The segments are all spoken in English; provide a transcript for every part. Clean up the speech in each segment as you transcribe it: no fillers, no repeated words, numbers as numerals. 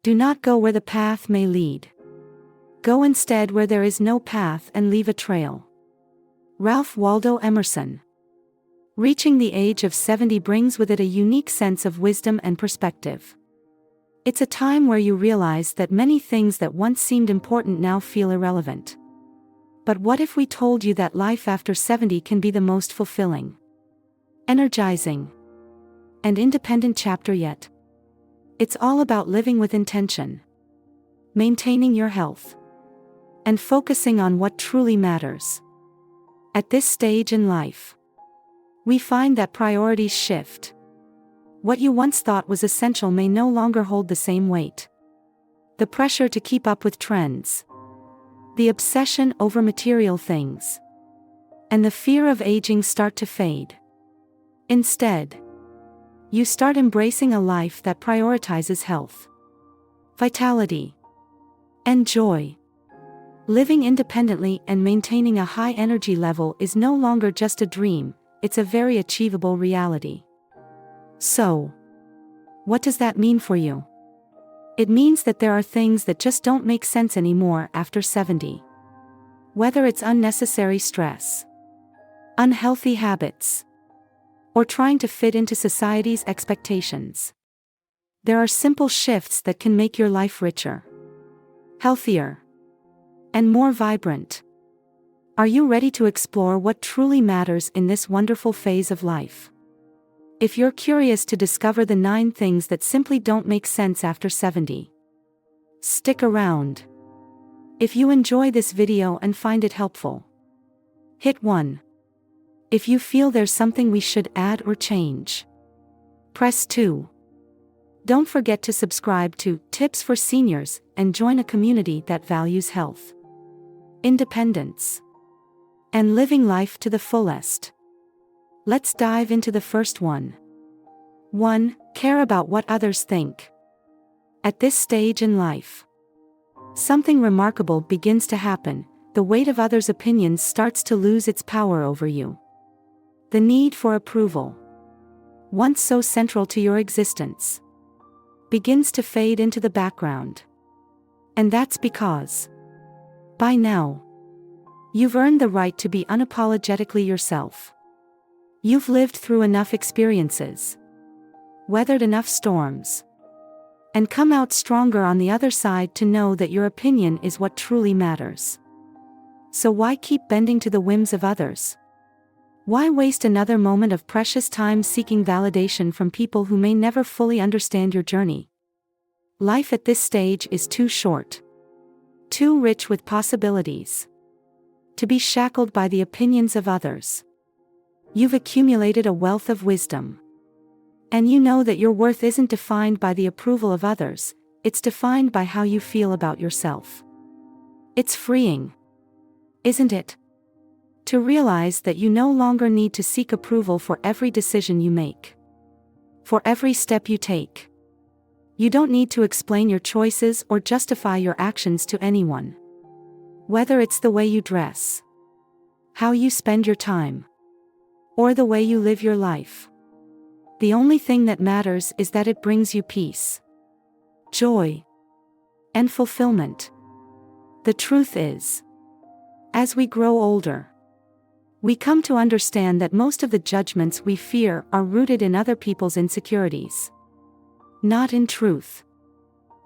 Do not go where the path may lead. Go instead where there is no path and leave a trail. Ralph Waldo Emerson. Reaching the age of 70 brings with it a unique sense of wisdom and perspective. It's a time where you realize that many things that once seemed important now feel irrelevant. But what if we told you that life after 70 can be the most fulfilling, energizing, and independent chapter yet? It's all about living with intention, maintaining your health, and focusing on what truly matters. At this stage in life, we find that priorities shift. What you once thought was essential may no longer hold the same weight. The pressure to keep up with trends, the obsession over material things, and the fear of aging start to fade. Instead, you start embracing a life that prioritizes health, vitality, and joy. Living independently and maintaining a high energy level is no longer just a dream, it's a very achievable reality. So, what does that mean for you? It means that there are things that just don't make sense anymore after 70. Whether it's unnecessary stress, unhealthy habits, or trying to fit into society's expectations. There are simple shifts that can make your life richer, healthier, and more vibrant. Are you ready to explore what truly matters in this wonderful phase of life? If you're curious to discover the 9 things that simply don't make sense after 70, stick around. If you enjoy this video and find it helpful, hit 1. If you feel there's something we should add or change, press 2. Don't forget to subscribe to Tips for Seniors and join a community that values health, independence, and living life to the fullest. Let's dive into the first one. 1. Care about what others think. At this stage in life, something remarkable begins to happen. The weight of others' opinions starts to lose its power over you. The need for approval, once so central to your existence, begins to fade into the background. And that's because, by now, you've earned the right to be unapologetically yourself. You've lived through enough experiences, weathered enough storms, and come out stronger on the other side to know that your opinion is what truly matters. So why keep bending to the whims of others? Why waste another moment of precious time seeking validation from people who may never fully understand your journey? Life at this stage is too short, too rich with possibilities, to be shackled by the opinions of others. You've accumulated a wealth of wisdom, and you know that your worth isn't defined by the approval of others, it's defined by how you feel about yourself. It's freeing, isn't it? To realize that you no longer need to seek approval for every decision you make, for every step you take. You don't need to explain your choices or justify your actions to anyone. Whether it's the way you dress, how you spend your time, or the way you live your life, the only thing that matters is that it brings you peace, joy, and fulfillment. The truth is, as we grow older, we come to understand that most of the judgments we fear are rooted in other people's insecurities, not in truth.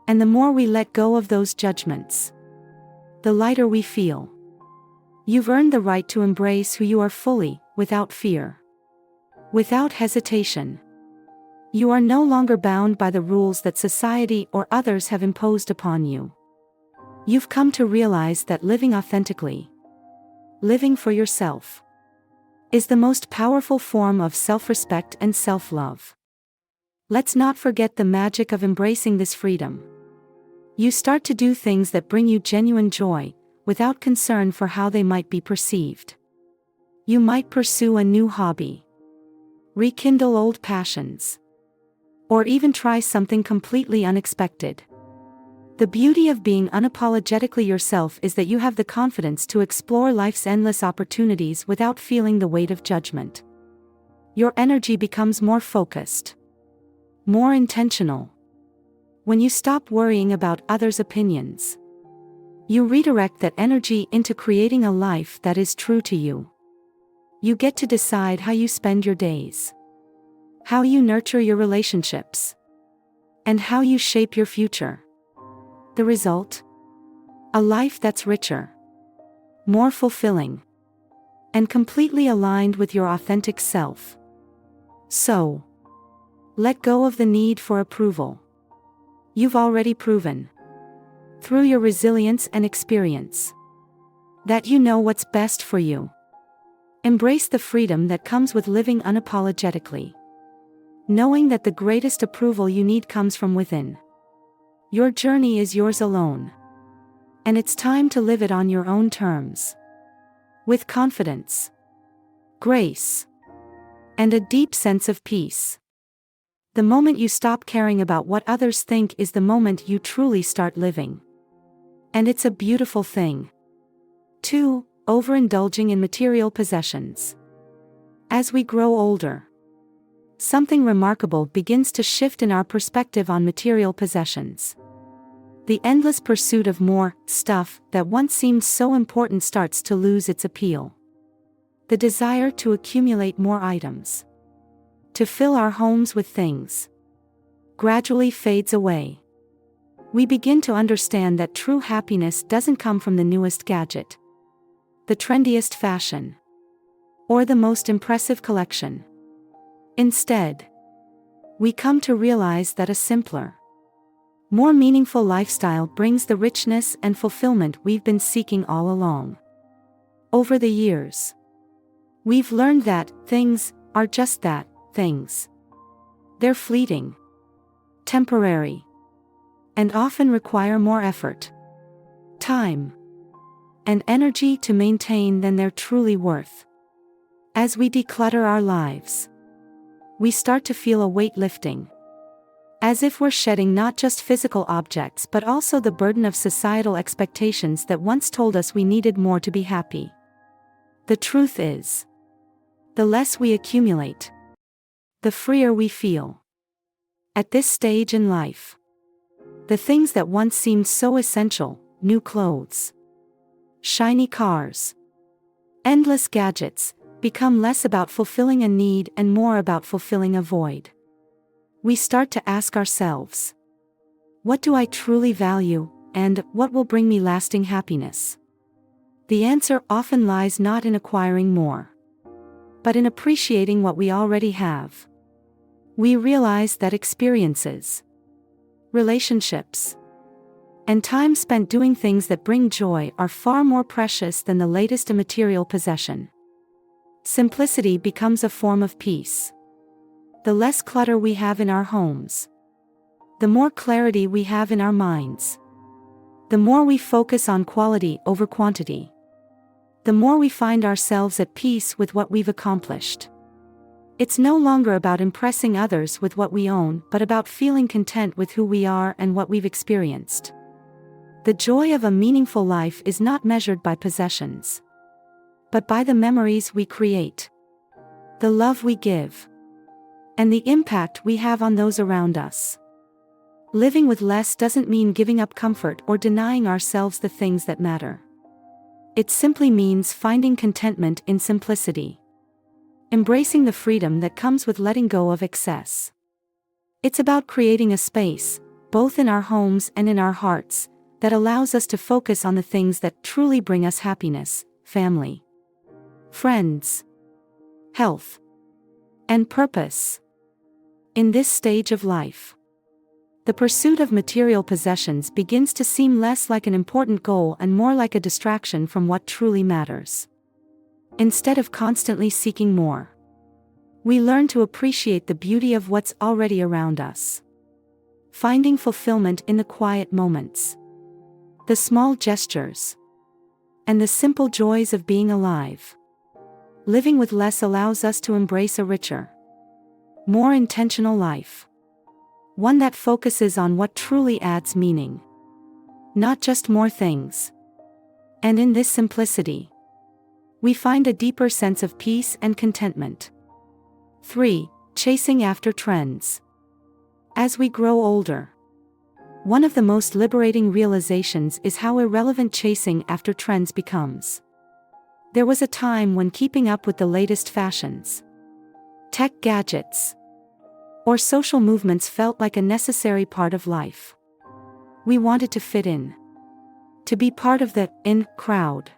And the more we let go of those judgments, the lighter we feel. You've earned the right to embrace who you are fully, without fear, without hesitation. You are no longer bound by the rules that society or others have imposed upon you. You've come to realize that living authentically, living for yourself, is the most powerful form of self-respect and self-love. Let's not forget the magic of embracing this freedom. You start to do things that bring you genuine joy, without concern for how they might be perceived. You might pursue a new hobby, rekindle old passions, or even try something completely unexpected. The beauty of being unapologetically yourself is that you have the confidence to explore life's endless opportunities without feeling the weight of judgment. Your energy becomes more focused, more intentional, When you stop worrying about others' opinions, you redirect that energy into creating a life that is true to you. You get to decide how you spend your days, how you nurture your relationships, and how you shape your future. The result? A life that's richer, more fulfilling, and completely aligned with your authentic self. So, let go of the need for approval. You've already proven, through your resilience and experience, that you know what's best for you. Embrace the freedom that comes with living unapologetically, knowing that the greatest approval you need comes from within. Your journey is yours alone, and it's time to live it on your own terms, with confidence, grace, and a deep sense of peace. The moment you stop caring about what others think is the moment you truly start living. And it's a beautiful thing. 2. Overindulging in material possessions. As we grow older, something remarkable begins to shift in our perspective on material possessions. The endless pursuit of more stuff that once seemed so important starts to lose its appeal. The desire to accumulate more items, to fill our homes with things, gradually fades away. We begin to understand that true happiness doesn't come from the newest gadget, the trendiest fashion, or the most impressive collection. Instead, we come to realize that a simpler, more meaningful lifestyle brings the richness and fulfillment we've been seeking all along. Over the years, we've learned that things are just that, things. They're fleeting, temporary, and often require more effort, time, and energy to maintain than they're truly worth. As we declutter our lives, we start to feel a weight lifting, as if we're shedding not just physical objects but also the burden of societal expectations that once told us we needed more to be happy. The truth is, the less we accumulate, the freer we feel. At this stage in life, the things that once seemed so essential, new clothes, shiny cars, endless gadgets, become less about fulfilling a need and more about fulfilling a void. We start to ask ourselves, what do I truly value, and what will bring me lasting happiness? The answer often lies not in acquiring more, but in appreciating what we already have. We realize that experiences, relationships, and time spent doing things that bring joy are far more precious than the latest immaterial possession. Simplicity becomes a form of peace. The less clutter we have in our homes, the more clarity we have in our minds. The more we focus on quality over quantity, the more we find ourselves at peace with what we've accomplished. It's no longer about impressing others with what we own, but about feeling content with who we are and what we've experienced. The joy of a meaningful life is not measured by possessions, but by the memories we create, the love we give, and the impact we have on those around us. Living with less doesn't mean giving up comfort or denying ourselves the things that matter. It simply means finding contentment in simplicity, embracing the freedom that comes with letting go of excess. It's about creating a space, both in our homes and in our hearts, that allows us to focus on the things that truly bring us happiness: family, friends, health, and purpose. In this stage of life, the pursuit of material possessions begins to seem less like an important goal and more like a distraction from what truly matters. Instead of constantly seeking more, we learn to appreciate the beauty of what's already around us, finding fulfillment in the quiet moments, the small gestures, and the simple joys of being alive. Living with less allows us to embrace a richer, more intentional life, one that focuses on what truly adds meaning, not just more things. And in this simplicity, we find a deeper sense of peace and contentment. 3. Chasing after trends. As we grow older, One of the most liberating realizations is how irrelevant chasing after trends becomes. There was a time when keeping up with the latest fashions, tech gadgets, or social movements felt like a necessary part of life. We wanted to fit in, to be part of the in crowd,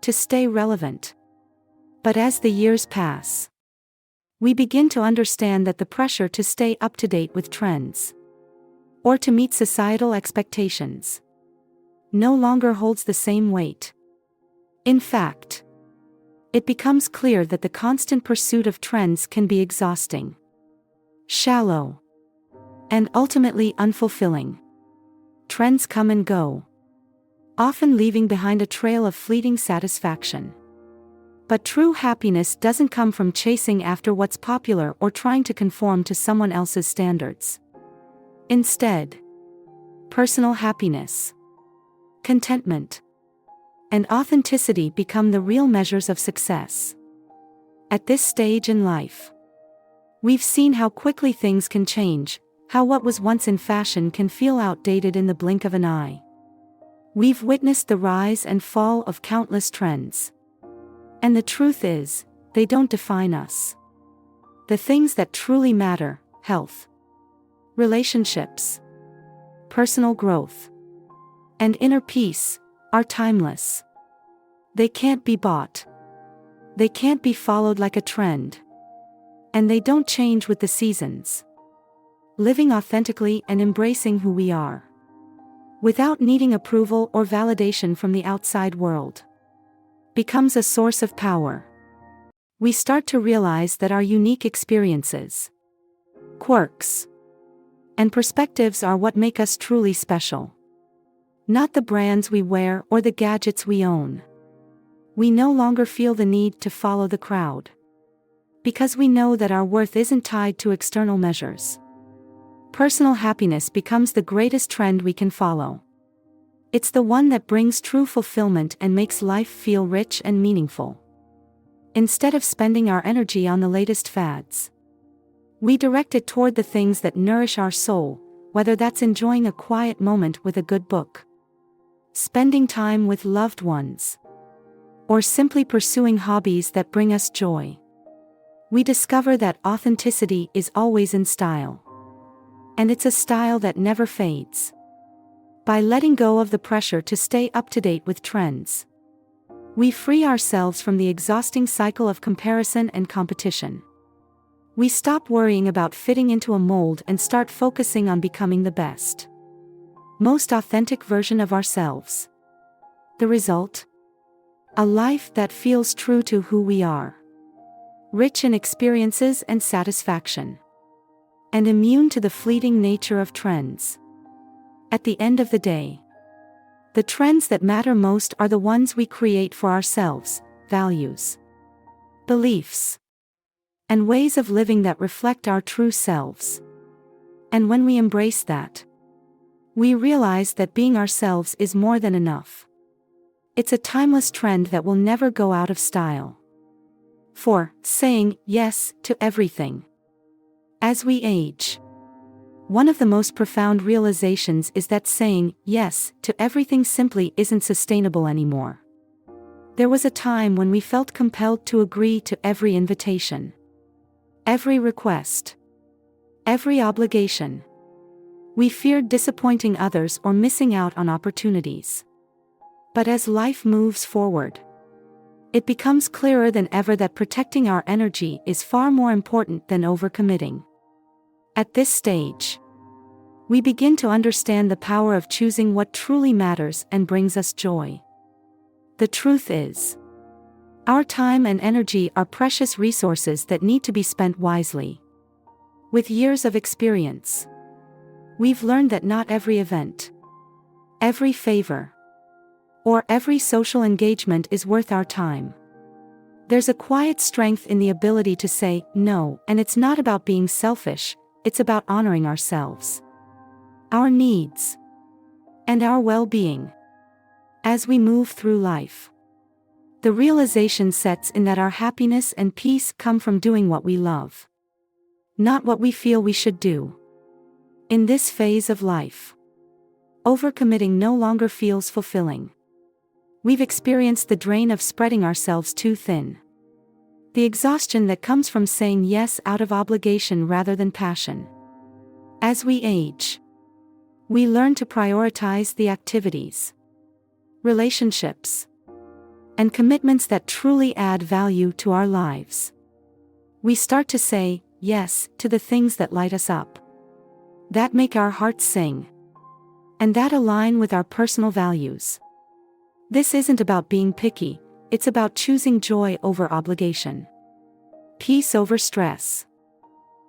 to stay relevant. But as the years pass, we begin to understand that the pressure to stay up to date with trends, or to meet societal expectations, no longer holds the same weight. In fact, it becomes clear that the constant pursuit of trends can be exhausting, shallow, and ultimately unfulfilling. Trends come and go, often leaving behind a trail of fleeting satisfaction. But true happiness doesn't come from chasing after what's popular or trying to conform to someone else's standards. Instead, personal happiness, contentment, and authenticity become the real measures of success. At this stage in life, we've seen how quickly things can change, how what was once in fashion can feel outdated in the blink of an eye. We've witnessed the rise and fall of countless trends. And the truth is, they don't define us. The things that truly matter, health, relationships, personal growth, and inner peace, are timeless. They can't be bought. They can't be followed like a trend. And they don't change with the seasons. Living authentically and embracing who we are, without needing approval or validation from the outside world, becomes a source of power. We start to realize that our unique experiences, quirks, and perspectives are what make us truly special. Not the brands we wear or the gadgets we own. We no longer feel the need to follow the crowd, because we know that our worth isn't tied to external measures. Personal happiness becomes the greatest trend we can follow. It's the one that brings true fulfillment and makes life feel rich and meaningful. Instead of spending our energy on the latest fads, we direct it toward the things that nourish our soul, whether that's enjoying a quiet moment with a good book, spending time with loved ones, or simply pursuing hobbies that bring us joy. We discover that authenticity is always in style. And it's a style that never fades. By letting go of the pressure to stay up to date with trends, we free ourselves from the exhausting cycle of comparison and competition. We stop worrying about fitting into a mold and start focusing on becoming the best, most authentic version of ourselves. The result? A life that feels true to who we are, rich in experiences and satisfaction, and immune to the fleeting nature of trends. At the end of the day, the trends that matter most are the ones we create for ourselves: values, beliefs, and ways of living that reflect our true selves. And when we embrace that, we realize that being ourselves is more than enough. It's a timeless trend that will never go out of style. 4. Saying yes to everything. As we age, one of the most profound realizations is that saying yes to everything simply isn't sustainable anymore. There was a time when we felt compelled to agree to every invitation, every request, every obligation. We feared disappointing others or missing out on opportunities. But as life moves forward, it becomes clearer than ever that protecting our energy is far more important than overcommitting. At this stage, we begin to understand the power of choosing what truly matters and brings us joy. The truth is, our time and energy are precious resources that need to be spent wisely. With years of experience, we've learned that not every event, every favor, or every social engagement is worth our time. There's a quiet strength in the ability to say no, and it's not about being selfish, it's about honoring ourselves, our needs, and our well-being. As we move through life, the realization sets in that our happiness and peace come from doing what we love, not what we feel we should do. In this phase of life, Overcommitting no longer feels fulfilling. We've experienced the drain of spreading ourselves too thin. The exhaustion that comes from saying yes out of obligation rather than passion. As we age, we learn to prioritize the activities, relationships, and commitments that truly add value to our lives. We start to say yes to the things that light us up, that make our hearts sing, and that align with our personal values. This isn't about being picky, it's about choosing joy over obligation, peace over stress,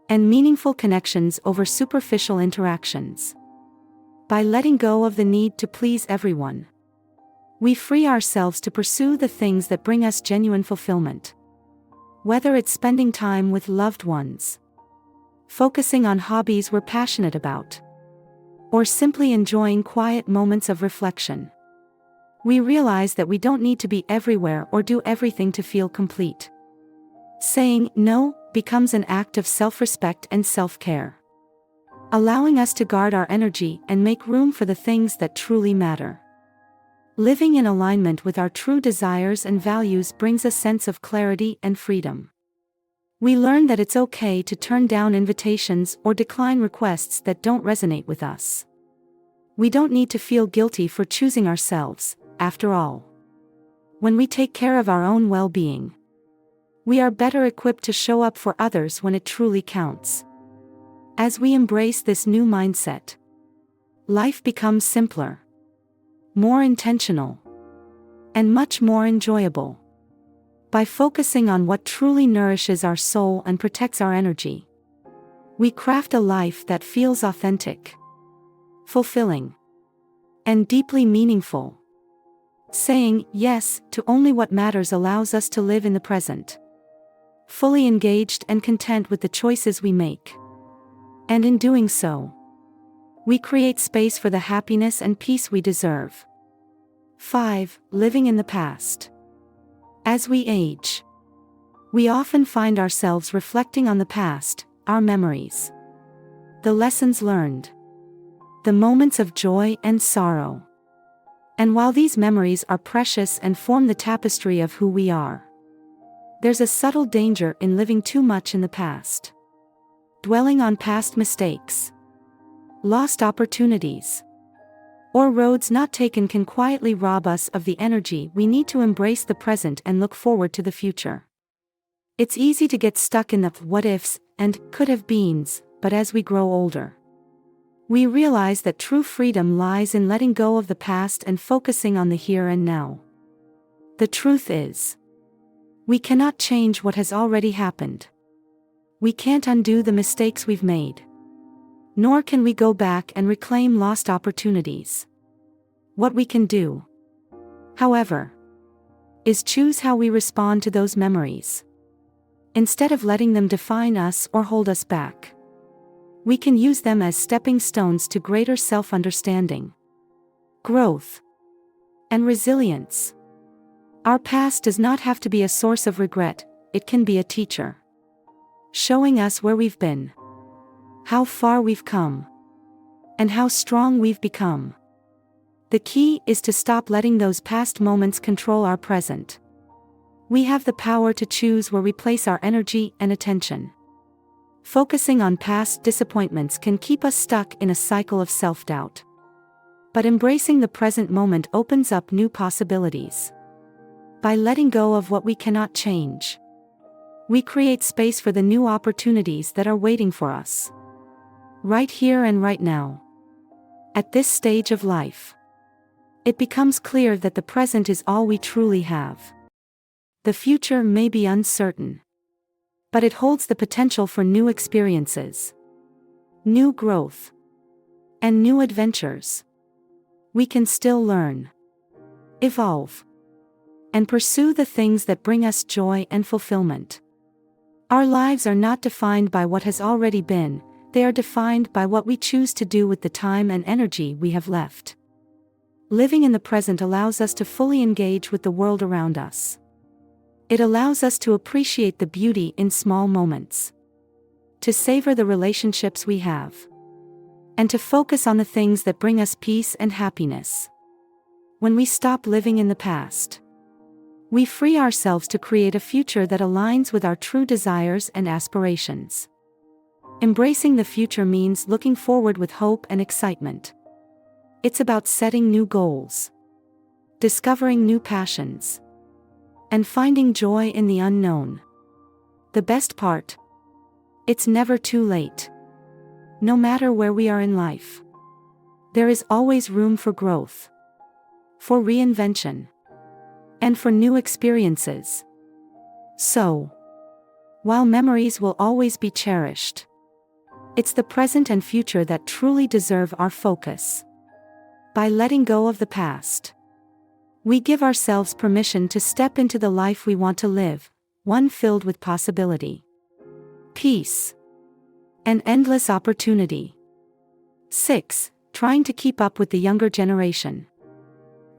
and meaningful connections over superficial interactions. By letting go of the need to please everyone, we free ourselves to pursue the things that bring us genuine fulfillment. Whether it's spending time with loved ones, focusing on hobbies we're passionate about, or simply enjoying quiet moments of reflection, we realize that we don't need to be everywhere or do everything to feel complete. Saying no becomes an act of self-respect and self-care, allowing us to guard our energy and make room for the things that truly matter. Living in alignment with our true desires and values brings a sense of clarity and freedom. We learn that it's okay to turn down invitations or decline requests that don't resonate with us. We don't need to feel guilty for choosing ourselves, after all. When we take care of our own well-being, we are better equipped to show up for others when it truly counts. As we embrace this new mindset, life becomes simpler, more intentional, and much more enjoyable. By focusing on what truly nourishes our soul and protects our energy, we craft a life that feels authentic, fulfilling, and deeply meaningful. Saying yes to only what matters allows us to live in the present, fully engaged and content with the choices we make. And in doing so, we create space for the happiness and peace we deserve. 5. Living in the past. As we age, we often find ourselves reflecting on the past, our memories, the lessons learned, the moments of joy and sorrow. And while these memories are precious and form the tapestry of who we are, there's a subtle danger in living too much in the past. Dwelling on past mistakes, lost opportunities, or roads not taken can quietly rob us of the energy we need to embrace the present and look forward to the future. It's easy to get stuck in the what-ifs and could-have-beens, but as we grow older, we realize that true freedom lies in letting go of the past and focusing on the here and now. The truth is, we cannot change what has already happened. We can't undo the mistakes we've made, nor can we go back and reclaim lost opportunities. What we can do, however, is choose how we respond to those memories. Instead of letting them define us or hold us back, we can use them as stepping stones to greater self-understanding, growth, and resilience. Our past does not have to be a source of regret, it can be a teacher, showing us where we've been, how far we've come, and how strong we've become. The key is to stop letting those past moments control our present. We have the power to choose where we place our energy and attention. Focusing on past disappointments can keep us stuck in a cycle of self-doubt. But embracing the present moment opens up new possibilities. By letting go of what we cannot change, we create space for the new opportunities that are waiting for us, right here and right now. At this stage of life, it becomes clear that the present is all we truly have. The future may be uncertain, but it holds the potential for new experiences, new growth, and new adventures. We can still learn, evolve, and pursue the things that bring us joy and fulfillment. Our lives are not defined by what has already been, they are defined by what we choose to do with the time and energy we have left. Living in the present allows us to fully engage with the world around us. It allows us to appreciate the beauty in small moments, to savor the relationships we have, and to focus on the things that bring us peace and happiness. When we stop living in the past, we free ourselves to create a future that aligns with our true desires and aspirations. Embracing the future means looking forward with hope and excitement. It's about setting new goals, discovering new passions, and finding joy in the unknown. The best part? It's never too late. No matter where we are in life, there is always room for growth, for reinvention, and for new experiences. So, while memories will always be cherished, it's the present and future that truly deserve our focus. By letting go of the past, we give ourselves permission to step into the life we want to live, one filled with possibility, peace, and endless opportunity. 6. Trying to keep up with the younger generation.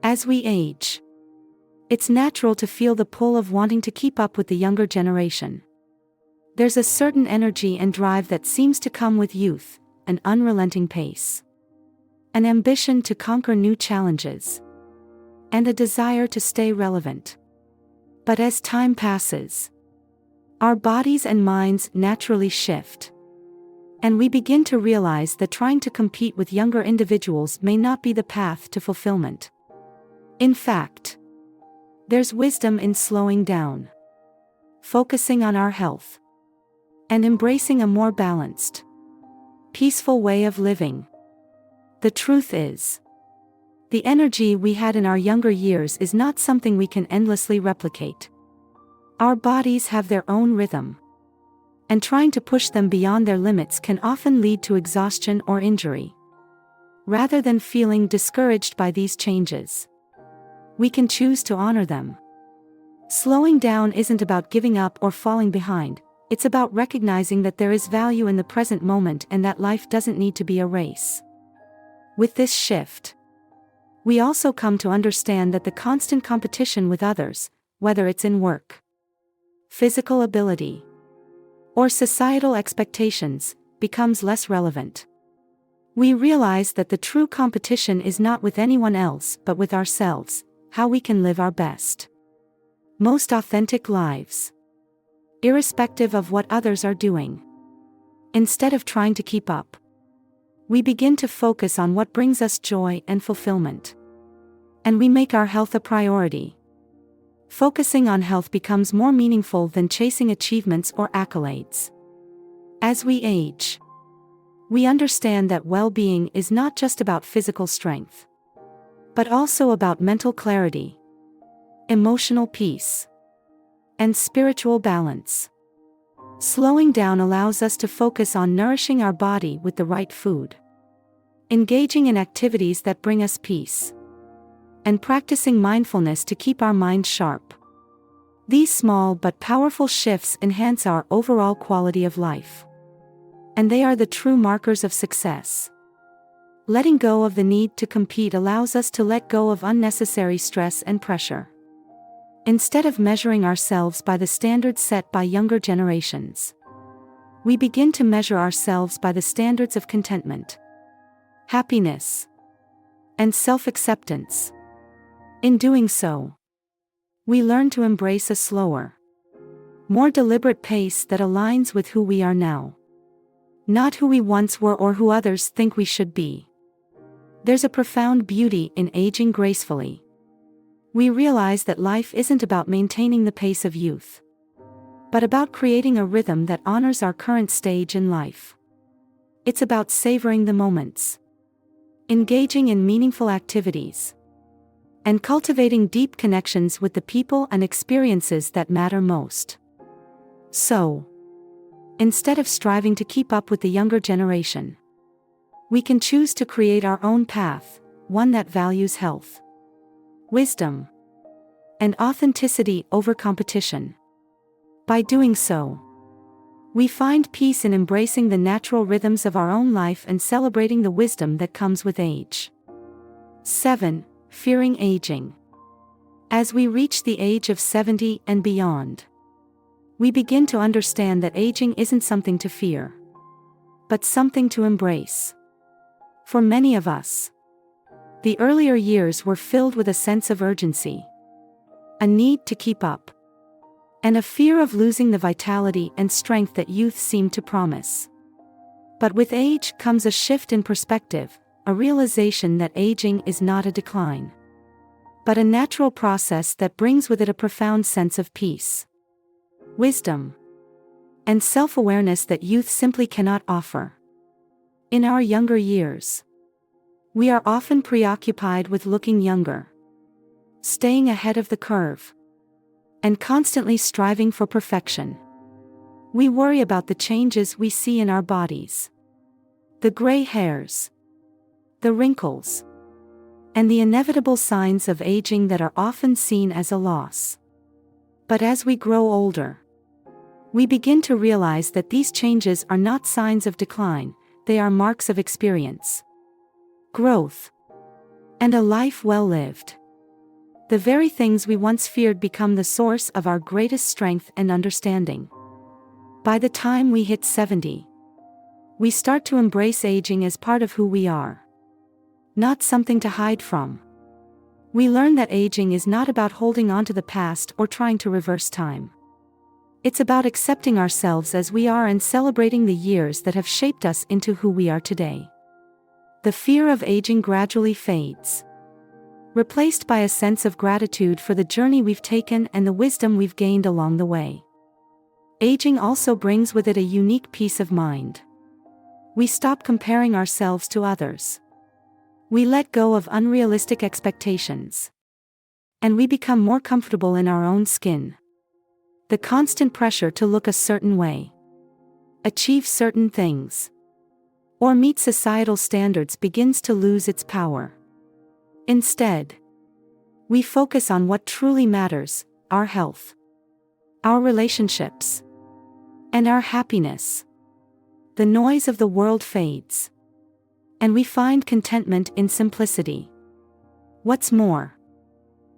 As we age, it's natural to feel the pull of wanting to keep up with the younger generation. There's a certain energy and drive that seems to come with youth, an unrelenting pace, an ambition to conquer new challenges, and a desire to stay relevant. But as time passes, our bodies and minds naturally shift, and we begin to realize that trying to compete with younger individuals may not be the path to fulfillment. In fact, there's wisdom in slowing down, focusing on our health, and embracing a more balanced, peaceful way of living. The truth is, the energy we had in our younger years is not something we can endlessly replicate. Our bodies have their own rhythm, and trying to push them beyond their limits can often lead to exhaustion or injury. Rather than feeling discouraged by these changes, we can choose to honor them. Slowing down isn't about giving up or falling behind, it's about recognizing that there is value in the present moment and that life doesn't need to be a race. With this shift, we also come to understand that the constant competition with others, whether it's in work, physical ability, or societal expectations, becomes less relevant. We realize that the true competition is not with anyone else but with ourselves, how we can live our best, most authentic lives, irrespective of what others are doing. Instead of trying to keep up, we begin to focus on what brings us joy and fulfillment. And we make our health a priority. Focusing on health becomes more meaningful than chasing achievements or accolades. As we age, we understand that well-being is not just about physical strength, but also about mental clarity, emotional peace, and spiritual balance. Slowing down allows us to focus on nourishing our body with the right food, engaging in activities that bring us peace, and practicing mindfulness to keep our minds sharp. These small but powerful shifts enhance our overall quality of life, and they are the true markers of success. Letting go of the need to compete allows us to let go of unnecessary stress and pressure. Instead of measuring ourselves by the standards set by younger generations, we begin to measure ourselves by the standards of contentment, happiness, and self-acceptance. In doing so, we learn to embrace a slower, more deliberate pace that aligns with who we are now, not who we once were or who others think we should be. There's a profound beauty in aging gracefully. We realize that life isn't about maintaining the pace of youth, but about creating a rhythm that honors our current stage in life. It's about savoring the moments, engaging in meaningful activities, and cultivating deep connections with the people and experiences that matter most. So, instead of striving to keep up with the younger generation, we can choose to create our own path, one that values health, wisdom, and authenticity over competition. By doing so, we find peace in embracing the natural rhythms of our own life and celebrating the wisdom that comes with age. 7. Fearing aging. As we reach the age of 70 and beyond, we begin to understand that aging isn't something to fear, but something to embrace. For many of us, the earlier years were filled with a sense of urgency, a need to keep up, and a fear of losing the vitality and strength that youth seemed to promise. But with age comes a shift in perspective, a realization that aging is not a decline, but a natural process that brings with it a profound sense of peace, wisdom, and self-awareness that youth simply cannot offer. In our younger years, we are often preoccupied with looking younger, staying ahead of the curve, and constantly striving for perfection. We worry about the changes we see in our bodies, the gray hairs, the wrinkles, and the inevitable signs of aging that are often seen as a loss. But as we grow older, we begin to realize that these changes are not signs of decline, they are marks of experience, growth, and a life well lived. The very things we once feared become the source of our greatest strength and understanding. By the time we hit 70, we start to embrace aging as part of who we are, not something to hide from. We learn that aging is not about holding on to the past or trying to reverse time. It's about accepting ourselves as we are and celebrating the years that have shaped us into who we are today. The fear of aging gradually fades, replaced by a sense of gratitude for the journey we've taken and the wisdom we've gained along the way. Aging also brings with it a unique peace of mind. We stop comparing ourselves to others. We let go of unrealistic expectations, and we become more comfortable in our own skin. The constant pressure to look a certain way, achieve certain things, or meet societal standards begins to lose its power. Instead, we focus on what truly matters: our health, our relationships, and our happiness. The noise of the world fades, and we find contentment in simplicity. What's more,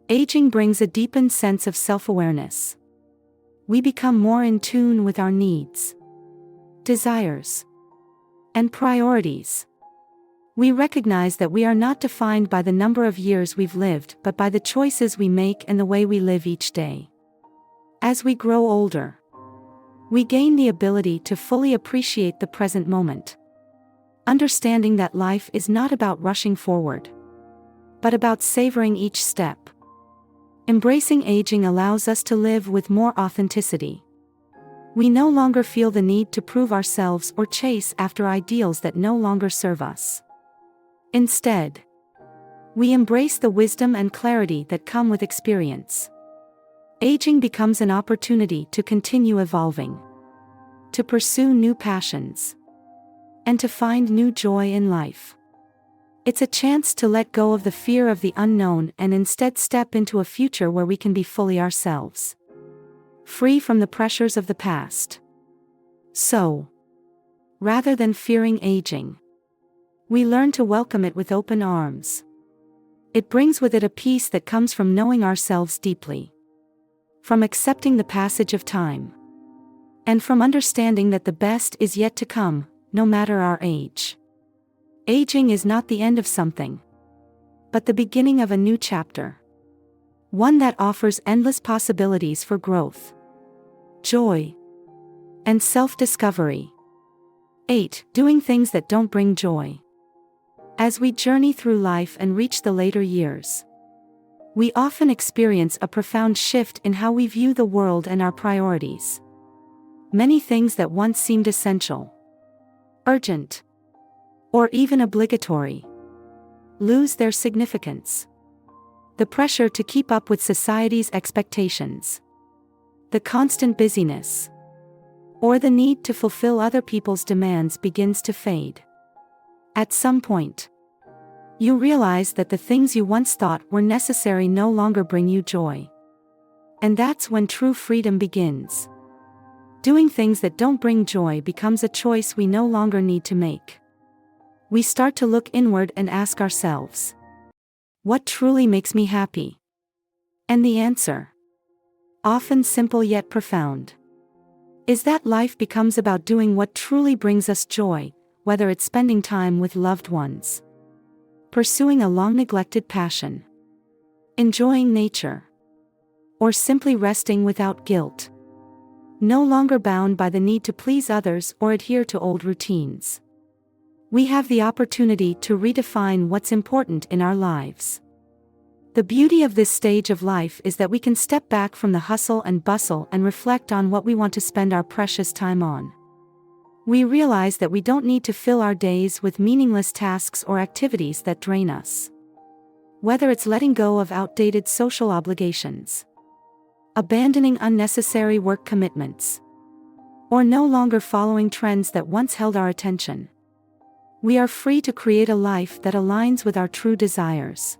aging brings a deepened sense of self-awareness. We become more in tune with our needs, desires, and priorities. We recognize that we are not defined by the number of years we've lived, but by the choices we make and the way we live each day. As we grow older, we gain the ability to fully appreciate the present moment, understanding that life is not about rushing forward, but about savoring each step. Embracing aging allows us to live with more authenticity. We no longer feel the need to prove ourselves or chase after ideals that no longer serve us. Instead, we embrace the wisdom and clarity that come with experience. Aging becomes an opportunity to continue evolving, to pursue new passions, and to find new joy in life. It's a chance to let go of the fear of the unknown and instead step into a future where we can be fully ourselves, free from the pressures of the past. So, rather than fearing aging, we learn to welcome it with open arms. It brings with it a peace that comes from knowing ourselves deeply, from accepting the passage of time, and from understanding that the best is yet to come, no matter our age. Aging is not the end of something, but the beginning of a new chapter, one that offers endless possibilities for growth, joy, and self-discovery. 8. Doing things that don't bring joy. As we journey through life and reach the later years, we often experience a profound shift in how we view the world and our priorities. Many things that once seemed essential, urgent, or even obligatory, lose their significance. The pressure to keep up with society's expectations, the constant busyness, or the need to fulfill other people's demands begins to fade. At some point, you realize that the things you once thought were necessary no longer bring you joy. And that's when true freedom begins. Doing things that don't bring joy becomes a choice we no longer need to make. We start to look inward and ask ourselves, what truly makes me happy? And the answer, often simple yet profound, is that life becomes about doing what truly brings us joy, whether it's spending time with loved ones, pursuing a long-neglected passion, enjoying nature, or simply resting without guilt. No longer bound by the need to please others or adhere to old routines. We have the opportunity to redefine what's important in our lives. The beauty of this stage of life is that we can step back from the hustle and bustle and reflect on what we want to spend our precious time on. We realize that we don't need to fill our days with meaningless tasks or activities that drain us. Whether it's letting go of outdated social obligations, abandoning unnecessary work commitments, or no longer following trends that once held our attention, we are free to create a life that aligns with our true desires.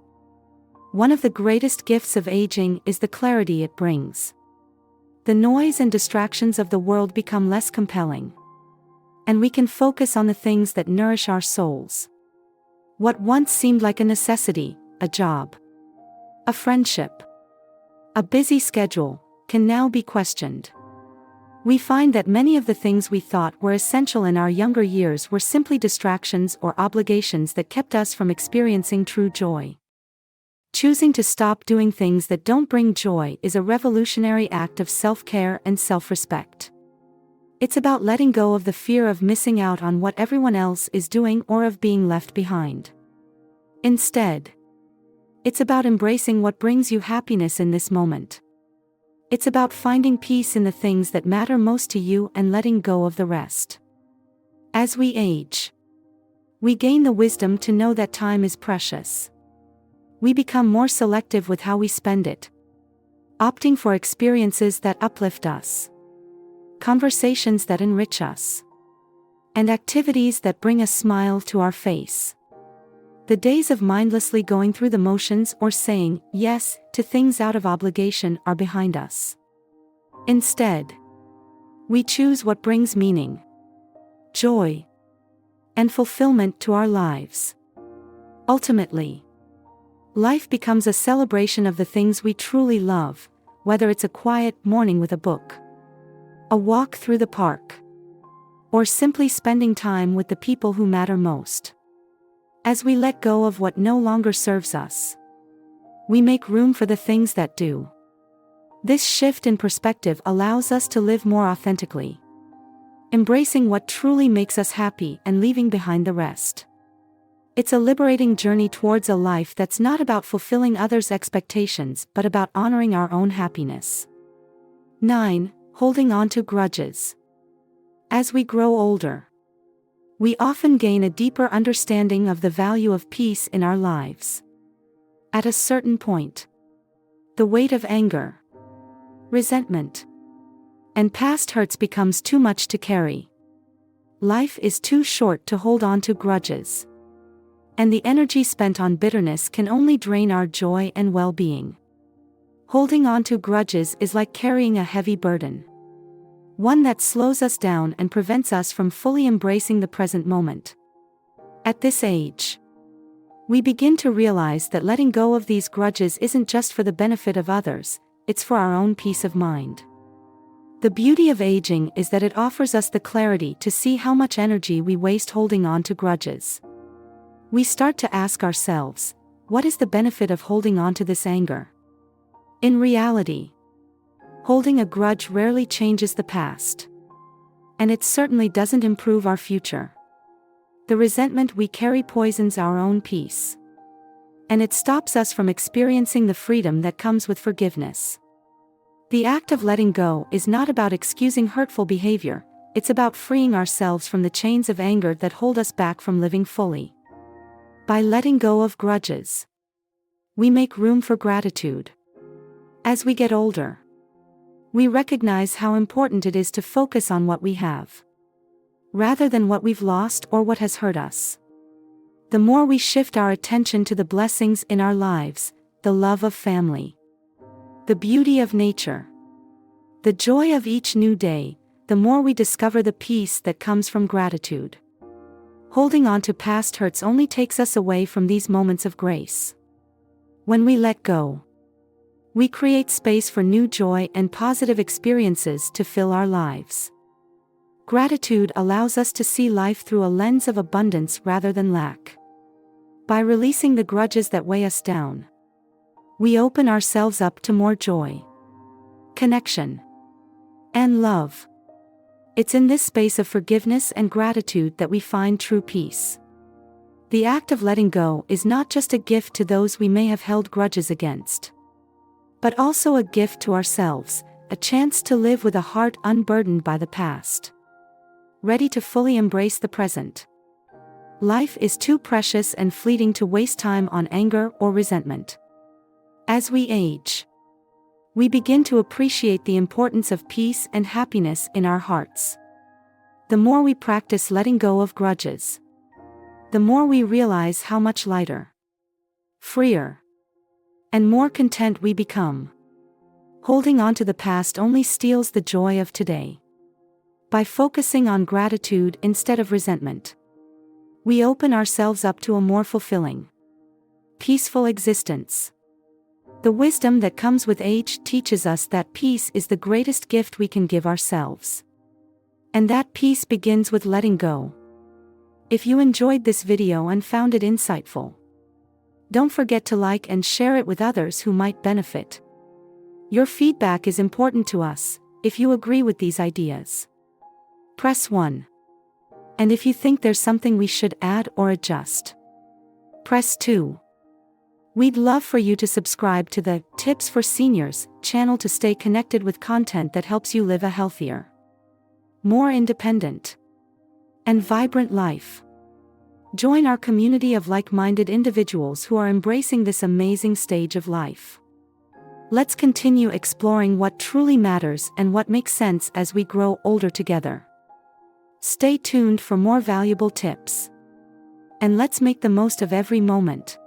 One of the greatest gifts of aging is the clarity it brings. The noise and distractions of the world become less compelling, and we can focus on the things that nourish our souls. What once seemed like a necessity, a job, a friendship, a busy schedule, can now be questioned. We find that many of the things we thought were essential in our younger years were simply distractions or obligations that kept us from experiencing true joy. Choosing to stop doing things that don't bring joy is a revolutionary act of self-care and self-respect. It's about letting go of the fear of missing out on what everyone else is doing or of being left behind. Instead, it's about embracing what brings you happiness in this moment. It's about finding peace in the things that matter most to you and letting go of the rest. As we age, we gain the wisdom to know that time is precious. We become more selective with how we spend it, opting for experiences that uplift us, conversations that enrich us, and activities that bring a smile to our face. The days of mindlessly going through the motions or saying yes to things out of obligation are behind us. Instead, we choose what brings meaning, joy, and fulfillment to our lives. Ultimately, life becomes a celebration of the things we truly love, whether it's a quiet morning with a book, a walk through the park, or simply spending time with the people who matter most. As we let go of what no longer serves us, we make room for the things that do. This shift in perspective allows us to live more authentically, embracing what truly makes us happy and leaving behind the rest. It's a liberating journey towards a life that's not about fulfilling others' expectations but about honoring our own happiness. 9. Holding on to grudges. As we grow older, we often gain a deeper understanding of the value of peace in our lives. At a certain point, the weight of anger, resentment, and past hurts becomes too much to carry. Life is too short to hold on to grudges, and the energy spent on bitterness can only drain our joy and well-being. Holding on to grudges is like carrying a heavy burden, one that slows us down and prevents us from fully embracing the present moment. At this age, we begin to realize that letting go of these grudges isn't just for the benefit of others, it's for our own peace of mind. The beauty of aging is that it offers us the clarity to see how much energy we waste holding on to grudges. We start to ask ourselves, what is the benefit of holding on to this anger? In reality, holding a grudge rarely changes the past, and it certainly doesn't improve our future. The resentment we carry poisons our own peace, and it stops us from experiencing the freedom that comes with forgiveness. The act of letting go is not about excusing hurtful behavior, it's about freeing ourselves from the chains of anger that hold us back from living fully. By letting go of grudges, we make room for gratitude. As we get older, we recognize how important it is to focus on what we have, rather than what we've lost or what has hurt us. The more we shift our attention to the blessings in our lives, the love of family, the beauty of nature, the joy of each new day, the more we discover the peace that comes from gratitude. Holding on to past hurts only takes us away from these moments of grace. When we let go, we create space for new joy and positive experiences to fill our lives. Gratitude allows us to see life through a lens of abundance rather than lack. By releasing the grudges that weigh us down, we open ourselves up to more joy, connection, and love. It's in this space of forgiveness and gratitude that we find true peace. The act of letting go is not just a gift to those we may have held grudges against, but also a gift to ourselves, a chance to live with a heart unburdened by the past, ready to fully embrace the present. Life is too precious and fleeting to waste time on anger or resentment. As we age, we begin to appreciate the importance of peace and happiness in our hearts. The more we practice letting go of grudges, the more we realize how much lighter, freer, and more content we become. Holding on to the past only steals the joy of today. By focusing on gratitude instead of resentment, we open ourselves up to a more fulfilling, peaceful existence. The wisdom that comes with age teaches us that peace is the greatest gift we can give ourselves. And that peace begins with letting go. If you enjoyed this video and found it insightful, don't forget to like and share it with others who might benefit. Your feedback is important to us. If you agree with these ideas, press 1. And if you think there's something we should add or adjust, press 2. We'd love for you to subscribe to the Tips for Seniors channel to stay connected with content that helps you live a healthier, more independent, and vibrant life. Join our community of like-minded individuals who are embracing this amazing stage of life. Let's continue exploring what truly matters and what makes sense as we grow older together. Stay tuned for more valuable tips. And let's make the most of every moment.